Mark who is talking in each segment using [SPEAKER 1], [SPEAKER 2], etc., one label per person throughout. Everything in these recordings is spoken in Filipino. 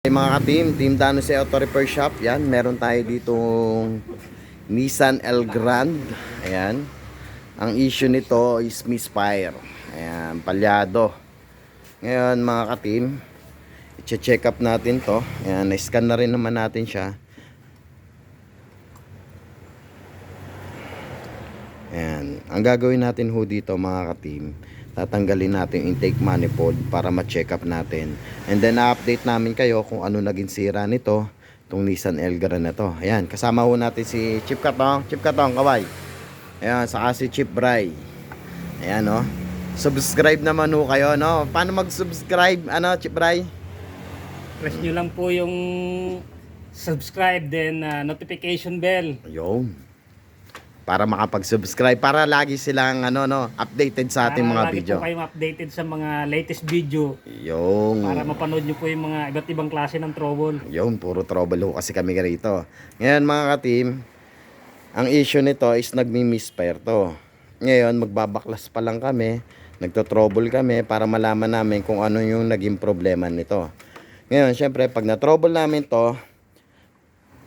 [SPEAKER 1] Hey mga ka-team, Team Danos Auto Repair Shop. Yan, meron tayo ditong Nissan Elgrand. Ayan. Ang issue nito is misfire. Ayan, palyado. Ngayon mga ka-team, i-check up natin to. Ayan, na-scan na rin naman natin siya. Ayan, ang gagawin natin ho dito mga ka-team, tatanggalin natin yung intake manifold para ma-check up natin. And then na-update namin kayo kung ano naging sira nito, itong Nissan Elgrand na to. Ayan, kasama ho natin si Chief Katong. Chief Katong, kaway. Ayan, saka si Chief Bray. Ayan, no. Subscribe naman ho kayo, no. Paano mag-subscribe, Chief Bray?
[SPEAKER 2] Press nyo lang po yung subscribe, then notification bell.
[SPEAKER 1] Ayun. Para makapag-subscribe, para lagi silang updated sa ating mga video.
[SPEAKER 2] Para lagi po kayong updated sa mga latest video.
[SPEAKER 1] Yung
[SPEAKER 2] Para mapanood nyo po yung mga iba't ibang klase ng trouble.
[SPEAKER 1] Yung puro trouble ho kasi kami rito. Ngayon mga ka-team, ang issue nito is nagmi-misfire to. Ngayon magbabaklas pa lang kami, nagto-trouble kami para malaman namin kung ano yung naging problema nito. Ngayon syempre pag na-trouble namin to,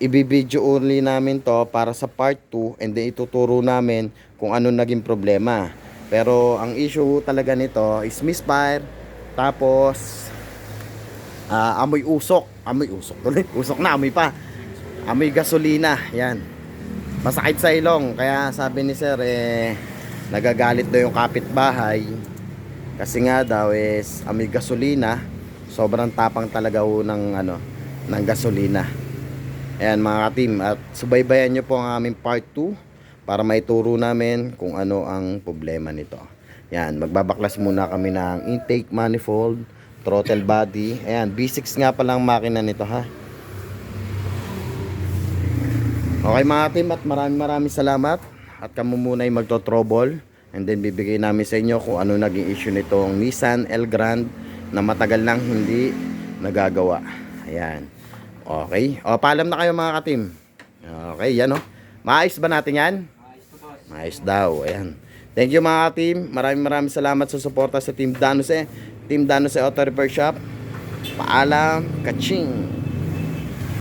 [SPEAKER 1] i-video only namin to para sa part 2 and then ituturo namin kung ano naging problema. Pero ang issue talaga nito is misfire, tapos amoy usok. Amoy usok tuloy. Usok na, amoy pa. Amoy gasolina. Yan. Masakit sa ilong. Kaya sabi ni sir, nagagalit daw yung kapitbahay. Kasi nga daw is amoy gasolina. Sobrang tapang talaga ho ng gasolina. Ayan mga ka-team, at subaybayan nyo po ang aming part 2 para maituro namin kung ano ang problema nito. Ayan, magbabaklas muna kami ng intake manifold, throttle body. Ayan, B6 nga palang makina nito ha. Okay mga ka-team, at maraming salamat. At kami muna ay magto-trouble. And then bibigay namin sa inyo kung ano naging issue nitong Nissan Elgrand na matagal nang hindi nagagawa. Ayan. Okay. O, paalam na kayo mga ka-team. Okay, yan o. Maayos ba natin yan? Maayos daw. Ayan. Thank you mga ka-team. Maraming salamat sa suporta sa Team Danos Auto Repair Shop. Paalam. Kaching.